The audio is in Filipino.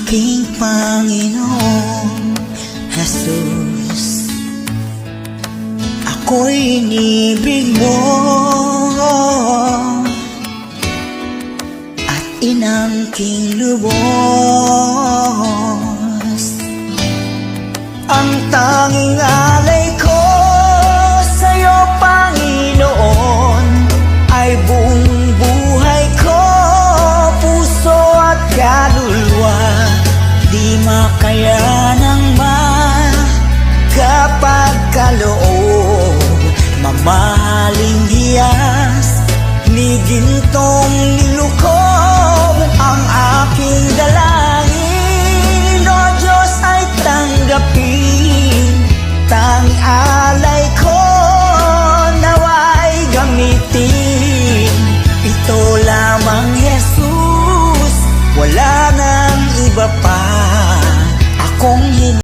aking Panginoong Jesus. Ako'y inibig mo at inangking lubos. Ang tanging alay ko sa'yo, Panginoon, ay buong buhay ko, puso at kaluluwa. Di makayanang makapagkaloob, mamahaling hiyas ni gintong nilukob. Ang aking dalangin, O Diyos, ay tanggapin. Tanging alay ko nawa'y gamitin. Ito lamang, Jesus, wala nang iba pa akong